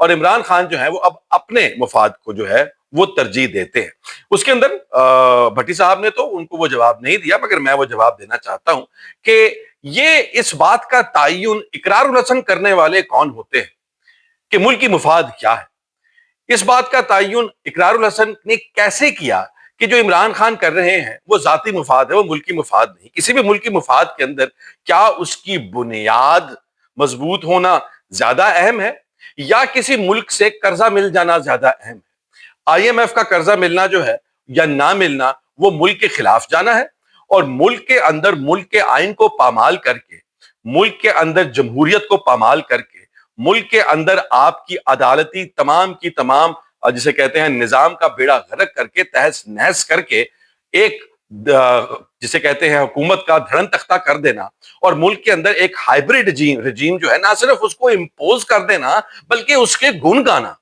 اور عمران خان جو ہے وہ اب اپنے مفاد کو جو ہے وہ ترجیح دیتے ہیں. اس کے اندر بھٹی صاحب نے تو ان کو وہ جواب نہیں دیا، مگر میں وہ جواب دینا چاہتا ہوں کہ یہ اس بات کا تعین اقرار الحسن کرنے والے کون ہوتے ہیں کہ ملکی مفاد کیا ہے. اس بات کا تعین اقرار الحسن نے کیسے کیا کہ جو عمران خان کر رہے ہیں وہ ذاتی مفاد ہے، وہ ملکی مفاد نہیں. کسی بھی ملکی مفاد کے اندر کیا اس کی بنیاد مضبوط ہونا زیادہ اہم ہے یا کسی ملک سے قرضہ مل جانا زیادہ اہم ہے؟ آئی ایم ایف کا قرضہ ملنا جو ہے یا نہ ملنا وہ ملک کے خلاف جانا ہے، اور ملک کے اندر ملک کے آئین کو پامال کر کے، ملک کے اندر جمہوریت کو پامال کر کے، ملک کے اندر آپ کی عدالتی تمام کی تمام جسے کہتے ہیں نظام کا بیڑا غرق کر کے، تہس نہس کر کے، ایک جسے کہتے ہیں حکومت کا دھڑن تختہ کر دینا، اور ملک کے اندر ایک ہائیبرڈ رجیم جو ہے نہ صرف اس کو امپوز کر دینا بلکہ اس کے گن گانا.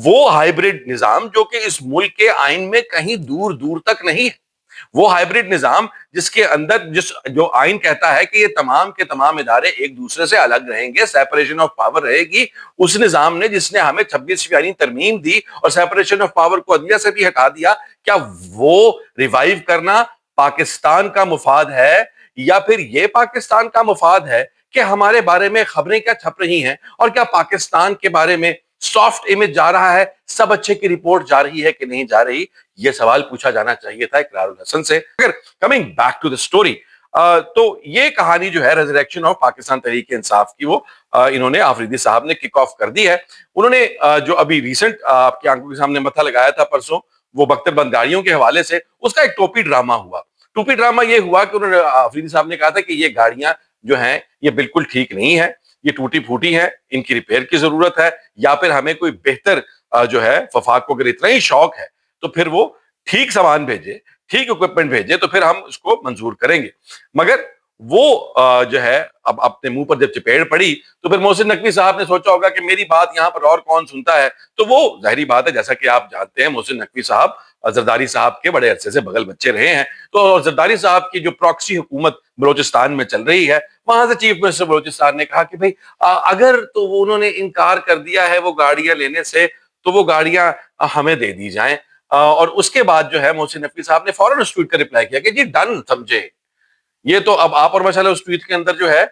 وہ ہائیبرڈ نظام جو کہ اس ملک کے آئین میں کہیں دور دور تک نہیں ہے، وہ ہائیبرڈ نظام جس کے اندر جو آئین کہتا ہے کہ یہ تمام کے تمام ادارے ایک دوسرے سے الگ رہیں گے، سیپریشن آف پاور رہے گی. اس نظام نے جس نے ہمیں 26ویں آئینی ترمیم دی اور سیپریشن آف پاور کو عدلیہ سے بھی ہٹا دیا، کیا وہ ریوائیو کرنا پاکستان کا مفاد ہے یا پھر یہ پاکستان کا مفاد ہے کہ ہمارے بارے میں خبریں کیا چھپ رہی ہیں، اور کیا پاکستان کے بارے میں سافٹ امیج جا رہا ہے، سب اچھے کی رپورٹ جا رہی ہے کہ نہیں جا رہی؟ یہ سوال پوچھا جانا چاہیے تھا اقرار الحسن سے. اگر coming back to the story, تو یہ کہانی جو ہے ریزریکشن آف پاکستان تحریک انصاف کی، وہ انہوں نے آفریدی صاحب نے کک آف کر دی ہے. انہوں نے جو ابھی ریسنٹ آپ کی آنکھوں کے سامنے متھا لگایا تھا پرسوں، وہ بختر بند گاڑیوں کے حوالے سے، اس کا ایک ٹوپی ڈرامہ ہوا. ٹوپی ڈرامہ یہ ہوا کہ انہوں نے آفریدی صاحب نے کہا تھا کہ یہ گاڑیاں جو ہیں یہ بالکل ٹھیک نہیں ہیں، یہ ٹوٹی پھوٹی ہیں، ان کی ریپیئر کی ضرورت ہے، یا پھر ہمیں کوئی بہتر جو ہے وفاق کو اگر اتنا ہی شوق ہے تو پھر وہ ٹھیک سامان بھیجے، ٹھیک اکوپمنٹ بھیجے تو پھر ہم اس کو منظور کریں گے. مگر وہ جو ہے اب اپنے منہ پر جب چپیڑ پڑی تو پھر محسن نقوی صاحب نے سوچا ہوگا کہ میری بات یہاں پر اور کون سنتا ہے. تو وہ ظاہری بات ہے، جیسا کہ آپ جانتے ہیں محسن نقوی صاحب زرداری صاحب کے بڑے عرصے سے بغل بچے رہے ہیں. تو زرداری صاحب کی جو پراکسی حکومت بلوچستان میں چل رہی ہے، وہاں سے چیف منسٹر بلوچستان نے کہا کہ بھئی اگر تو انہوں نے انکار کر دیا ہے وہ گاڑیاں لینے سے تو وہ گاڑیاں ہمیں دے دی جائیں. اور اس کے بعد جو ہے محسن نقوی صاحب نے فوراً اس ٹویٹ کا رپلائی کیا کہ جی ڈن، سمجھے. یہ تو اب آپ اور ماشاءاللہ اس ٹویٹ کے اندر جو ہے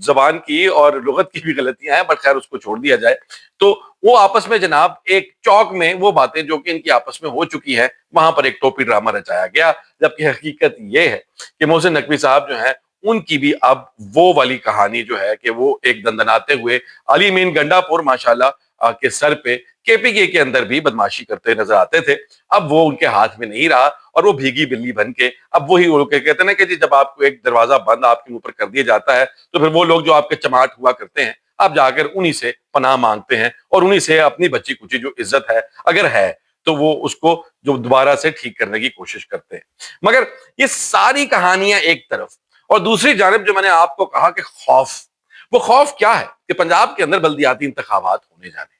زبان کی اور لغت کی بھی غلطیاں ہیں، بٹ خیر اس کو چھوڑ دیا جائے. تو وہ آپس میں جناب ایک چوک میں وہ باتیں جو کہ ان کی آپس میں ہو چکی ہے، وہاں پر ایک ٹوپی ڈرامہ رچایا گیا. جبکہ حقیقت یہ ہے کہ محسن نقوی صاحب جو ہیں ان کی بھی اب وہ والی کہانی جو ہے کہ وہ ایک دندناتے ہوئے علی مین گنڈا پور ماشاءاللہ کے سر پہ KPK کے اندر بھی بدماشی کرتے نظر آتے تھے. اب وہ ان کے ہاتھ میں نہیں رہا اور وہ بھیگی بلی بن کے اب وہی لوگ کہتے ہیں نا کہ جی جب آپ کو ایک دروازہ بند آپ کے منہ پر کر دیا جاتا ہے تو پھر وہ لوگ جو آپ کے چماٹ ہوا کرتے ہیں آپ جا کر انہی سے پناہ مانگتے ہیں اور انہی سے اپنی بچی کچی جو عزت ہے اگر ہے تو وہ اس کو جو دوبارہ سے ٹھیک کرنے کی کوشش کرتے ہیں. مگر یہ ساری کہانیاں ایک طرف، اور دوسری جانب جو میں نے آپ کو کہا کہ خوف، وہ خوف کیا ہے کہ پنجاب کے اندر بلدیاتی انتخابات ہونے جانے.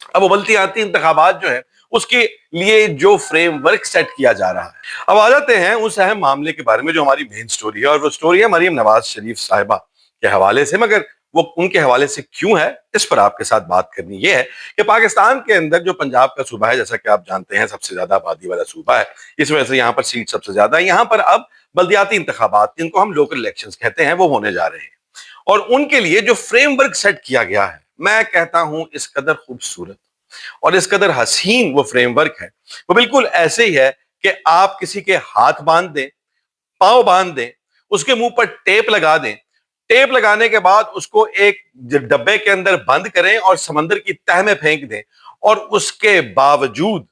اب وہ بلدیاتی انتخابات جو ہے اس کے لیے جو فریم ورک سیٹ کیا جا رہا ہے. اب آ جاتے ہیں اس اہم معاملے کے بارے میں جو ہماری مین سٹوری ہے، اور وہ سٹوری ہے مریم نواز شریف صاحبہ کے حوالے سے. مگر وہ ان کے حوالے سے کیوں ہے، اس پر آپ کے ساتھ بات کرنی یہ ہے کہ پاکستان کے اندر جو پنجاب کا صوبہ ہے، جیسا کہ آپ جانتے ہیں سب سے زیادہ آبادی والا صوبہ ہے، اس وجہ سے یہاں پر سیٹ سب سے زیادہ ہے. یہاں پر اب بلدیاتی انتخابات جن کو ہم لوکل الیکشنز کہتے ہیں وہ ہونے جا رہے ہیں، اور ان کے لیے جو فریم ورک سیٹ کیا گیا ہے میں کہتا ہوں اس قدر خوبصورت اور اس قدر حسین وہ فریم ورک ہے. وہ بالکل ایسے ہی ہے کہ آپ کسی کے ہاتھ باندھ دیں، پاؤں باندھ دیں، اس کے منہ پر ٹیپ لگا دیں، ٹیپ لگانے کے بعد اس کو ایک ڈبے کے اندر بند کریں اور سمندر کی تہ میں پھینک دیں، اور اس کے باوجود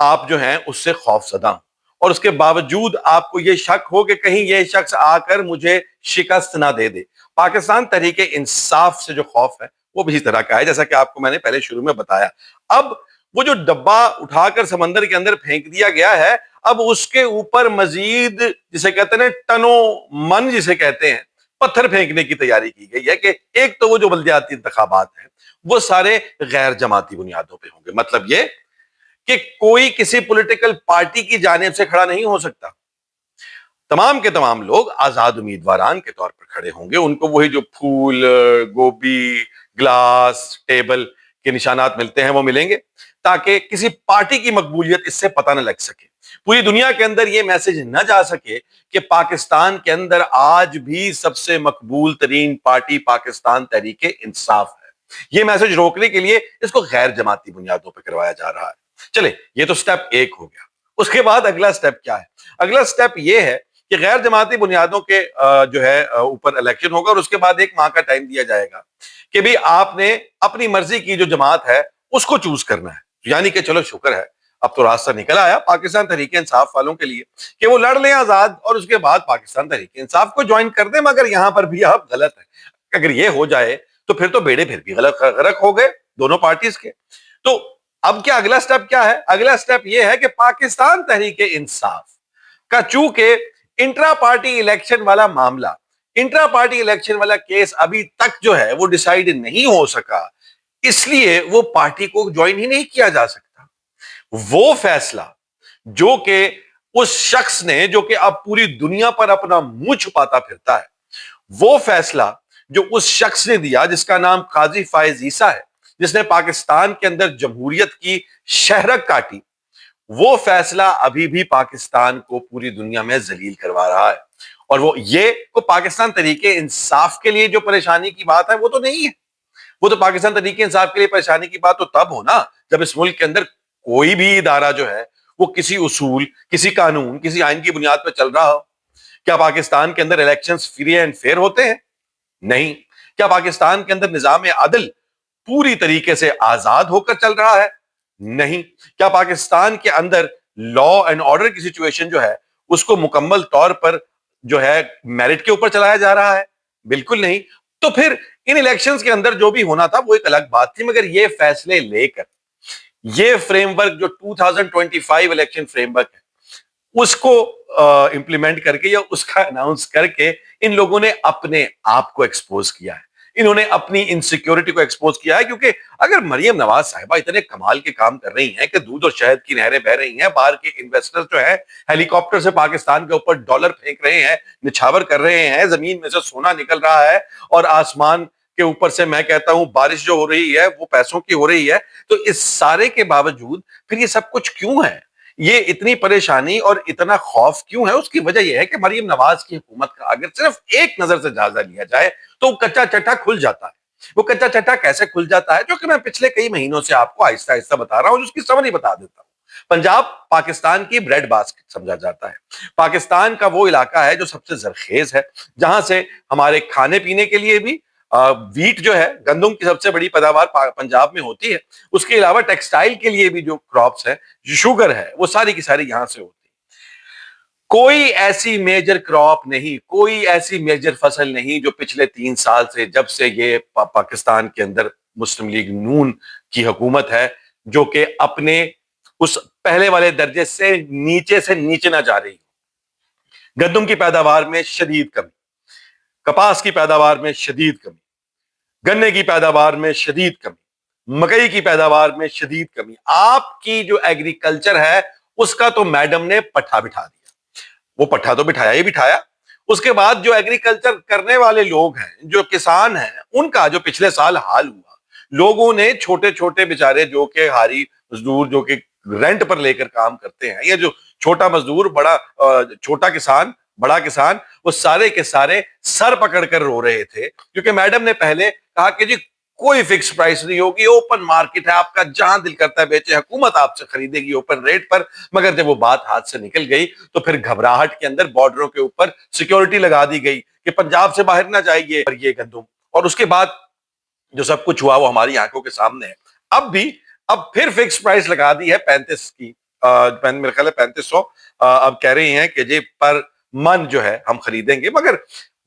آپ جو ہیں اس سے خوف زدہ، اور اس کے باوجود آپ کو یہ شک ہو کہ کہیں یہ شخص آ کر مجھے شکست نہ دے دے. پاکستان تحریک انصاف سے جو خوف ہے وہ بھی اس طرح کا ہے جیسا کہ آپ کو میں نے پہلے شروع میں بتایا. اب وہ جو ڈبہ اٹھا کر سمندر کے اندر پھینک دیا گیا ہے، اب اس کے اوپر مزید جسے کہتے ہیں ٹنوں من جسے کہتے ہیں پتھر پھینکنے کی تیاری کی گئی ہے کہ ایک تو وہ جو بلدیاتی انتخابات ہیں وہ سارے غیر جماعتی بنیادوں پہ ہوں گے. مطلب یہ کہ کوئی کسی پولیٹیکل پارٹی کی جانب سے کھڑا نہیں ہو سکتا، تمام کے تمام لوگ آزاد امیدواران کے طور پر کھڑے ہوں گے. ان کو وہی جو پھول، گوبھی، گلاس، ٹیبل کے نشانات ملتے ہیں وہ ملیں گے، تاکہ کسی پارٹی کی مقبولیت اس سے پتہ نہ لگ سکے، پوری دنیا کے اندر یہ میسج نہ جا سکے کہ پاکستان کے اندر آج بھی سب سے مقبول ترین پارٹی پاکستان تحریک انصاف ہے۔ یہ میسج روکنے کے لیے اس کو غیر جماعتی بنیادوں پہ کروایا جا رہا ہے۔ چلے، یہ تو سٹیپ ایک ہو گیا۔ اس کے بعد اگلا سٹیپ کیا ہے؟ اگلا سٹیپ یہ ہے کہ غیر جماعتی بنیادوں کے جو ہے اوپر الیکشن ہوگا، اور اس کے بعد 1 ماہ کا ٹائم دیا جائے گا کہ بھی آپ نے اپنی مرضی کی جو جماعت ہے اس کو چوز کرنا ہے۔ یعنی کہ چلو شکر ہے، اب تو راستہ نکل آیا پاکستان تحریک انصاف والوں کے لیے کہ وہ لڑ لیں آزاد، اور اس کے بعد پاکستان تحریک انصاف کو جوائن کر دیں۔ مگر یہاں پر بھی آپ غلط ہیں۔ اگر یہ ہو جائے تو پھر تو بیڑے پھر بھی غرق ہو گئے دونوں پارٹیز کے۔ تو اب کیا اگلا سٹیپ کیا ہے؟ اگلا سٹیپ یہ ہے کہ پاکستان تحریک انصاف کا چونکہ انٹرا پارٹی الیکشن والا معاملہ، انٹرا پارٹی الیکشن والا کیس ابھی تک جو ہے وہ ڈیسائیڈ نہیں ہو سکا، اس لیے وہ پارٹی کو جوائن ہی نہیں کیا جا سکتا۔ وہ فیصلہ جو کہ اس شخص نے، جو کہ اب پوری دنیا پر اپنا منہ چھپاتا پھرتا ہے، وہ فیصلہ جو اس شخص نے دیا جس کا نام قاضی فائز عیسیٰ ہے، جس نے پاکستان کے اندر جمہوریت کی شہرک کاٹی، وہ فیصلہ ابھی بھی پاکستان کو پوری دنیا میں ذلیل کروا رہا ہے۔ اور وہ یہ کو پاکستان تحریک انصاف کے لیے جو پریشانی کی بات ہے وہ تو نہیں ہے۔ وہ تو پاکستان تحریک انصاف کے لیے پریشانی کی بات تو تب ہونا جب اس ملک کے اندر کوئی بھی ادارہ جو ہے وہ کسی اصول، کسی قانون، کسی آئین کی بنیاد پہ چل رہا ہو۔ کیا پاکستان کے اندر الیکشنز فری اینڈ فیئر ہوتے ہیں؟ نہیں۔ کیا پاکستان کے اندر نظام عدل پوری طریقے سے آزاد ہو کر چل رہا ہے؟ نہیں۔ کیا پاکستان کے اندر لا اینڈ آرڈر کی سچویشن جو ہے اس کو مکمل طور پر جو ہے میرٹ کے اوپر چلایا جا رہا ہے؟ بالکل نہیں۔ تو پھر ان الیکشنز کے اندر جو بھی ہونا تھا وہ ایک الگ بات تھی، مگر یہ فیصلے لے کر، یہ فریم ورک جو 2025 الیکشن فریم ورک ہے اس کو امپلیمنٹ کر کے یا اس کا اناؤنس کر کے ان لوگوں نے اپنے آپ کو ایکسپوز کیا ہے، انہوں نے اپنی انسیکیورٹی کو ایکسپوز کیا ہے۔ کیونکہ اگر مریم نواز صاحبہ اتنے کمال کے کام کر رہی ہیں کہ دودھ اور شہد کی نہریں بہ رہی ہیں، باہر کے انویسٹر جو ہیں ہیلی کاپٹر سے پاکستان کے اوپر ڈالر پھینک رہے ہیں، نچھاور کر رہے ہیں، زمین میں سے سونا نکل رہا ہے، اور آسمان کے اوپر سے میں کہتا ہوں بارش جو ہو رہی ہے وہ پیسوں کی ہو رہی ہے، تو اس سارے کے باوجود پھر یہ سب کچھ کیوں ہے؟ یہ اتنی پریشانی اور اتنا خوف کیوں ہے؟ اس کی وجہ یہ ہے کہ مریم نواز کی حکومت کا اگر صرف ایک نظر سے جائزہ لیا جائے تو کچا چٹا کھل جاتا ہے۔ وہ کچا چٹا کیسے کھل جاتا ہے؟ جو کہ میں پچھلے کئی مہینوں سے آپ کو آہستہ آہستہ بتا رہا ہوں، اس کی سمری بتا دیتا ہوں۔ پنجاب پاکستان کی بریڈ باسکٹ سمجھا جاتا ہے۔ پاکستان کا وہ علاقہ ہے جو سب سے زرخیز ہے، جہاں سے ہمارے کھانے پینے کے لیے بھی ویٹ جو ہے، گندم کی سب سے بڑی پیداوار پنجاب میں ہوتی ہے۔ اس کے علاوہ ٹیکسٹائل کے لیے بھی جو کراپس ہیں، جو شوگر ہے، وہ ساری کی ساری یہاں سے ہوتی ہے۔ کوئی ایسی میجر کراپ نہیں، کوئی ایسی میجر فصل نہیں جو پچھلے 3 سال سے، جب سے یہ پاکستان کے اندر مسلم لیگ نون کی حکومت ہے، جو کہ اپنے اس پہلے والے درجے سے نیچے نہ جا رہی۔ گندم کی پیداوار میں شدید کمی، کپاس کی پیداوار میں شدید کمی، گنے کی پیداوار میں شدید کمی، مکئی کی پیداوار میں شدید کمی۔ آپ کی جو ایگریکلچر ہے اس کا تو میڈم نے پٹھا بٹھا دیا۔ وہ پٹھا تو بٹھایا ہی بٹھایا، اس کے بعد جو ایگریکلچر کرنے والے لوگ ہیں، جو کسان ہیں، ان کا جو پچھلے سال حال ہوا، لوگوں نے چھوٹے چھوٹے بیچارے جو کہ ہاری مزدور، جو کہ رینٹ پر لے کر کام کرتے ہیں، یا جو چھوٹا مزدور، چھوٹا کسان، بڑا کسان، وہ سارے کے سارے سر پکڑ کر رو رہے تھے، کیونکہ میڈم نے پہلے کہا کہ جی کوئی فکس پرائس نہیں ہوگی، اوپن مارکیٹ ہے، آپ کا جہاں دل کرتا ہے بیچے، حکومت آپ سے خریدے گی اوپن ریٹ پر۔ مگر جب وہ بات ہاتھ سے نکل گئی تو پھر گھبراہٹ کے اندر بارڈروں کے اوپر سیکیورٹی لگا دی گئی کہ پنجاب سے باہر نہ جائیے یہ گندم، اور اس کے بعد جو سب کچھ ہوا وہ ہماری آنکھوں کے سامنے ہے۔ اب پھر فکس پرائس لگا دی ہے 35 کی، میرے خیال ہے 3500 اب کہہ رہی ہیں کہ جی پر من جو ہے ہم خریدیں گے، مگر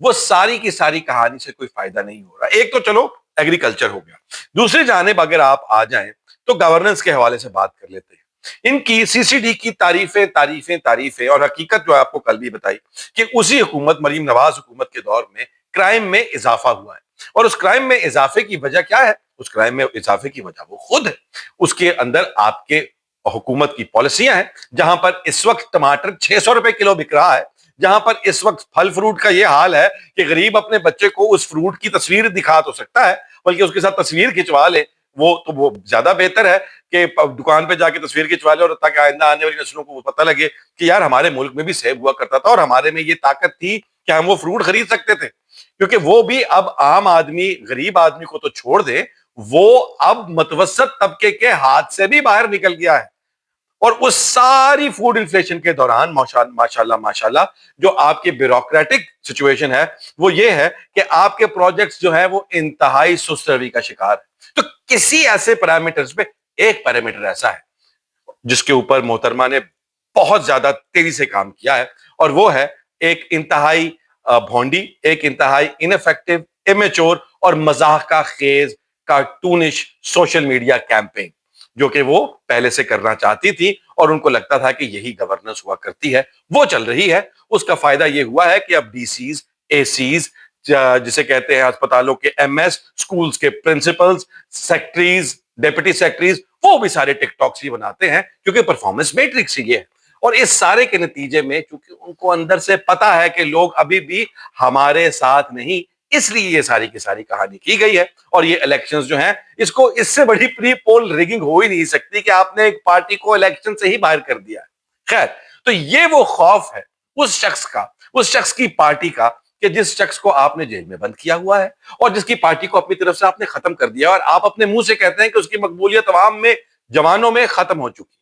وہ ساری کی ساری کہانی سے کوئی فائدہ نہیں ہو رہا۔ ایک تو چلو ایگریکلچر ہو گیا، دوسری جانب اگر آپ آ جائیں تو گورننس کے حوالے سے بات کر لیتے ہیں۔ ان کی سی سی ڈی کی تعریفیں اور حقیقت جو آپ کو کل بھی بتائی کہ اسی حکومت، مریم نواز حکومت کے دور میں کرائم میں اضافہ ہوا ہے، اور اس کرائم میں اضافے کی وجہ کیا ہے؟ اس کرائم میں اضافے کی وجہ وہ خود ہے۔ اس کے اندر آپ کے حکومت کی پالیسیاں ہیں، جہاں پر اس وقت ٹماٹر 600 روپے کلو بک رہا ہے، جہاں پر اس وقت پھل فروٹ کا یہ حال ہے کہ غریب اپنے بچے کو اس فروٹ کی تصویر دکھا تو سکتا ہے، بلکہ اس کے ساتھ تصویر کھنچوا لے، وہ زیادہ بہتر ہے کہ دکان پہ جا کے تصویر کھنچوا لے، اور تاکہ آئندہ آنے والی نسلوں کو پتہ لگے کہ یار ہمارے ملک میں بھی سیب ہوا کرتا تھا اور ہمارے میں یہ طاقت تھی کہ ہم وہ فروٹ خرید سکتے تھے. کیونکہ وہ بھی اب عام آدمی، غریب آدمی کو تو چھوڑ دے، وہ اب متوسط طبقے کے ہاتھ سے بھی باہر نکل گیا ہے. اور اس ساری فوڈ انفلیشن کے دوران ماشاءاللہ جو آپ کی بیوروکریٹک سچویشن ہے وہ یہ ہے کہ آپ کے پروجیکٹس جو ہے وہ انتہائی سست روی کا شکار ہے. تو کسی ایسے پیرامیٹرز پہ ایک پیرامیٹر ایسا ہے جس کے اوپر محترمہ نے بہت زیادہ تیزی سے کام کیا ہے، اور وہ ہے ایک انتہائی بھونڈی، ایک انتہائی انفیکٹو، امیچور اور مزاح کا خیز کارٹونش سوشل میڈیا کیمپین جو کہ وہ پہلے سے کرنا چاہتی تھی اور ان کو لگتا تھا کہ یہی گورننس ہوا کرتی ہے، وہ چل رہی ہے. اس کا فائدہ یہ ہوا ہے کہ اب ڈی سیز، اے سیز، جسے کہتے ہیں اسپتالوں کے ایم ایس، سکولز کے پرنسپلز، سیکٹریز، ڈیپٹی سیکٹریز، وہ بھی سارے ٹک ٹاکس ہی بناتے ہیں کیونکہ پرفارمنس میٹرکس ہی ہے. اور اس سارے کے نتیجے میں چونکہ ان کو اندر سے پتا ہے کہ لوگ ابھی بھی ہمارے ساتھ نہیں، اس لیے یہ ساری کی ساری کہانی کی گئی ہے. اور یہ الیکشنز جو ہیں، اس کو اس سے بڑی پری پول ریگنگ ہو ہی نہیں سکتی کہ آپ نے ایک پارٹی کو الیکشن سے ہی باہر کر دیا ہے. خیر، تو یہ وہ خوف ہے اس شخص کا، اس شخص کی پارٹی کا، کہ جس شخص کو آپ نے جیل میں بند کیا ہوا ہے اور جس کی پارٹی کو اپنی طرف سے آپ نے ختم کر دیا، اور آپ اپنے منہ سے کہتے ہیں کہ اس کی مقبولیت عوام میں، جوانوں میں ختم ہو چکی ہے.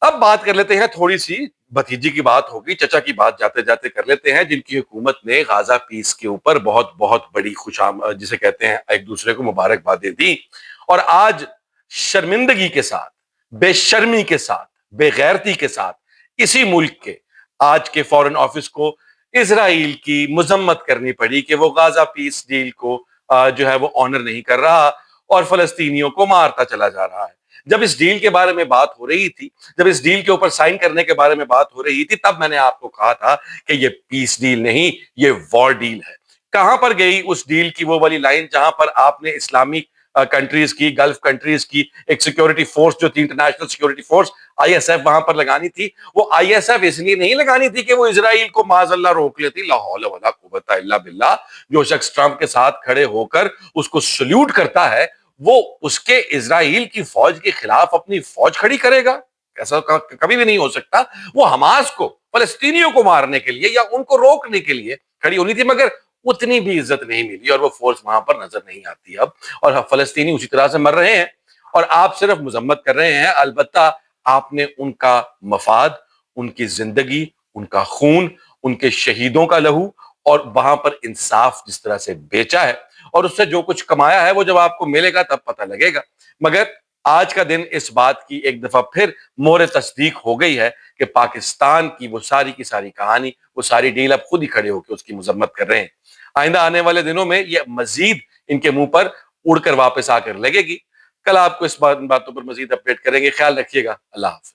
اب بات کر لیتے ہیں تھوڑی سی، بھتیجی کی بات ہوگی، چچا کی بات جاتے جاتے کر لیتے ہیں، جن کی حکومت نے غازہ پیس کے اوپر بہت بہت بڑی جسے کہتے ہیں ایک دوسرے کو مبارکبادیں دی، اور آج شرمندگی کے ساتھ، بے شرمی کے ساتھ، بے غیرتی کے ساتھ اسی ملک کے آج کے فورن آفس کو اسرائیل کی مذمت کرنی پڑی کہ وہ غازہ پیس ڈیل کو جو ہے وہ آنر نہیں کر رہا اور فلسطینیوں کو مارتا چلا جا رہا ہے. جب اس ڈیل کے بارے میں بات ہو رہی تھی، جب اس ڈیل کے اوپر سائن کرنے کے بارے میں بات ہو رہی تھی، تب میں نے آپ کو کہا تھا کہ یہ پیس ڈیل نہیں، یہ وار ڈیل ہے. کہاں پر گئی اس ڈیل کی وہ والی لائن جہاں پر آپ نے اسلامی کنٹریز کی، گلف کنٹریز کی ایک سیکیورٹی فورس جو تھی، international security force I S F, وہاں پر لگانی تھی؟ وہ آئی ایس ایف اس لیے نہیں لگانی تھی کہ وہ اسرائیل کو معاذ اللہ روک لیتی. لا حول ولا قوت الا باللہ. جو شخص ٹرمپ کے ساتھ کھڑے ہو کر اس کو سلیوٹ کرتا ہے، وہ اس کے اسرائیل کی فوج کے خلاف اپنی فوج کھڑی کرے گا؟ ایسا کبھی بھی نہیں ہو سکتا. وہ حماس کو، فلسطینیوں کو مارنے کے لیے یا ان کو روکنے کے لیے کھڑی ہونی تھی، مگر اتنی بھی عزت نہیں ملی اور وہ فورس وہاں پر نظر نہیں آتی اب، اور فلسطینی اسی طرح سے مر رہے ہیں اور آپ صرف مذمت کر رہے ہیں. البتہ آپ نے ان کا مفاد، ان کی زندگی، ان کا خون، ان کے شہیدوں کا لہو اور وہاں پر انصاف جس طرح سے بیچا ہے، اور اس سے جو کچھ کمایا ہے وہ جب آپ کو ملے گا تب پتہ لگے گا. مگر آج کا دن اس بات کی ایک دفعہ پھر مہر تصدیق ہو گئی ہے کہ پاکستان کی وہ ساری کی ساری کہانی، وہ ساری ڈیل اب خود ہی کھڑے ہو کے اس کی مذمت کر رہے ہیں. آئندہ آنے والے دنوں میں یہ مزید ان کے منہ پر اڑ کر واپس آ کر لگے گی. کل آپ کو اس باتوں پر مزید اپڈیٹ کریں گے. خیال رکھیے گا. اللہ حافظ.